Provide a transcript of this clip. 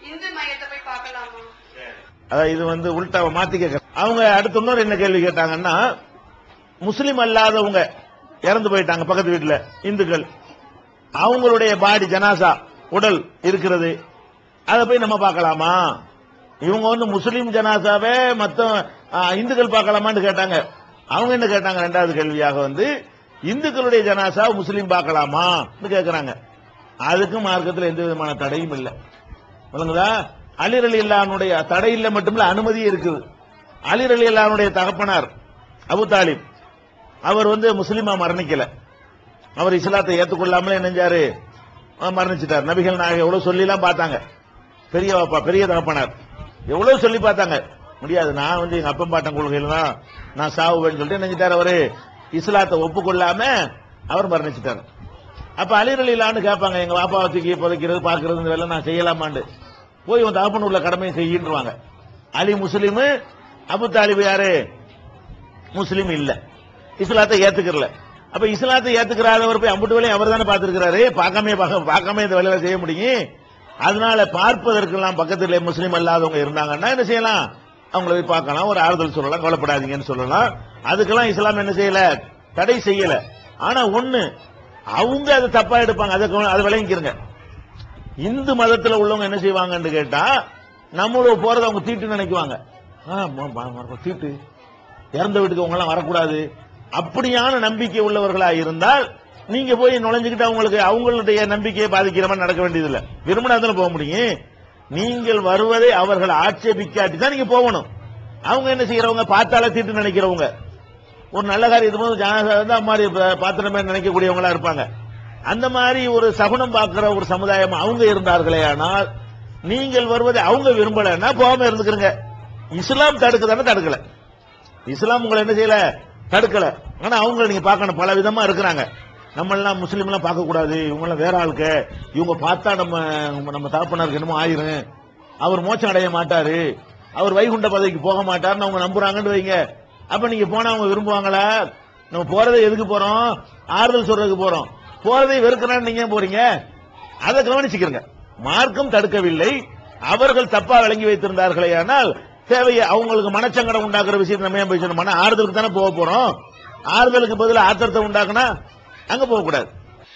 இந்து மையத்தை போய் பார்க்கலாமா? அதான் இது உள்டாவை மாத்தி கேட்க. அவங்க அடுத்த இன்னொரு என்ன கேள்வி கேட்டாங்கன்னா, முஸ்லிம் அல்லாதவங்க இறந்து போயிட்டாங்க பக்கத்து வீட்டுல இந்துக்கள், அவங்களுடைய பாடி ஜனாசா உடல் இருக்கிறது, அதை போய் நம்ம பார்க்கலாமா? இவங்க முஸ்லிம் ஜனாசாவே மத்த இந்துக்கள் பார்க்கலாமான்னு கேட்டாங்க. அவங்க என்ன கேட்டாங்க, இரண்டாவது கேள்வியாக இந்துக்களுடைய ஜனாசா முஸ்லிம் பார்க்கலாமா கேட்கிறாங்க. அதுக்கு மார்க்கத்தில் எந்த விதமான தடையும் இல்லை. விளங்குதா? அலி ரலியல்லாஹுடைய தடை இல்லை மட்டுமில்ல, அனுமதி இருக்குது. அலி ரலியல்லாஹுடைய தகப்பனார் அபு தாலிப் அவர் முஸ்லிமா மரணிக்கல. அவர் இஸ்லாத்தை ஏற்றுக்கொள்ளாமலே நினைஞ்சாரு, மரணிச்சிட்டார். நபிகள் நாயகம் எவ்வளவு சொல்லிலாம் பார்த்தாங்க, பெரிய வாப்பா பெரிய தகப்பனார் எவ்வளவு சொல்லி பார்த்தாங்க, முடியாது நான் எங்க அப்பன் பாட்டன் கொள்கையில தான் நான் சாவுவேன்னு சொல்லிட்டு நினைச்சிட்டார். அவரு இஸ்லாத்தை ஒப்புக்கொள்ளாம அவர் மரணிச்சிட்டார். அப்ப அலி ரலியல்லாஹு கேட்பாங்க, எங்க வாப்பாவை தூக்கி புதைக்கிறது பார்க்கறது வேலை நான் செய்யலாமான்னு. போய் உன் தகப்பன் உள்ள கடமையை செய்யின்றுவாங்க. அலி முஸ்லிம், அபு தாலிப் யாரு முஸ்லிம் இல்ல, இஸ்லாத்தை ஏத்துக்கல. அப்ப இஸ்லாத்தை ஏத்துக்கிறாதவர் போய் அம்புட்டு வேலையும் அவர் தானே பார்த்திருக்கிறாரு, பார்க்காம இந்த வேலையில செய்ய முடியும். அதனால பார்ப்பதற்கெல்லாம் பக்கத்துல முஸ்லீம் அல்லாதவங்க இருந்தாங்கன்னா என்ன செய்யலாம், அவங்களை போய் பார்க்கலாம், ஒரு ஆறுதல் சொல்லலாம், கவலைப்படாதீங்கன்னு சொல்லலாம். அதுக்கெல்லாம் இஸ்லாம் என்ன செய்யல, தடை செய்யல. ஆனா ஒண்ணு, அவங்க அதை தப்பா எடுப்பாங்க, அதை விளங்கிக்கிறங்க. இந்து மதத்தில் உள்ளவங்க என்ன செய்வாங்கன்னு கேட்டா, நம்மளோட போறதை அவங்க தீட்டு நினைக்குவாங்க. தீட்டு இறந்த வீட்டுக்கு அவங்க எல்லாம் வரக்கூடாது அப்படியான நம்பிக்கை உள்ளவர்களா இருந்தால் நீங்க போய் நுழைஞ்சுக்கிட்டு அவங்களுடைய நம்பிக்கையை பாதிக்கிற மாதிரி நடக்க வேண்டியதில்லை. விரும்பினாதான போக முடியும். நீங்கள் வருவதை அவர்கள் ஆட்சேபிக்காட்டி தான் நீங்க போகணும். அவங்க என்ன செய்யறவங்க, பார்த்தாலே தீட்டு நினைக்கிறவங்க, ஒரு நல்ல காரியம் ஜனாதா மாதிரி பாத்திரமே நினைக்கக்கூடியவங்களா இருப்பாங்க. அந்த மாதிரி ஒரு சகுனம் பார்க்கிற ஒரு சமுதாயம் அவங்க இருந்தார்களே, ஆனால் நீங்கள் வருவதை அவங்க விரும்பலன்னா போகாம இருந்துக்கிறங்க. இஸ்லாம் தடுக்குதானே, தடுக்கல. இஸ்லாம் உங்களை என்ன செய்யல, தடுக்கல. ஆனா அவங்க நீங்க பார்க்கணும், பல விதமா இருக்கிறாங்க. நம்ம எல்லாம் முஸ்லீம் எல்லாம் பார்க்க கூடாது, இவங்க எல்லாம் வேற ஆளுக்கு, இவங்க பார்த்தா நம்ம தகப்பனாருக்கு என்னமோ ஆயிரும், அவர் மோட்சம் அடைய மாட்டாரு, அவர் வைகுண்ட பதவிக்கு போக மாட்டாருன்னு அவங்க நம்புறாங்கன்னு வைங்க. அப்ப நீங்க போனா அவங்க விரும்புவாங்களா? நம்ம போறதை எதுக்கு போறோம், ஆறுதல் சொல்றதுக்கு போறோம். போறதை வெறுக்கிறான்னு நீங்க போறீங்க. அதை கவனிச்சுக்கிறங்க. மார்க்கம் தடுக்கவில்லை, அவர்கள் தப்பா விளங்கி வைத்திருந்தார்களே. ஆனால் தேவையை அவங்களுக்கு மனச்சங்கடம் உண்டாக்குற விஷயத்தை நம்ம ஏன் பேசணும்? ஆறுதலுக்கு தானே போக போறோம். ஆறுதலுக்கு பதில் ஆத்திரத்தை உண்டாக்குனா அங்க போக கூடாது.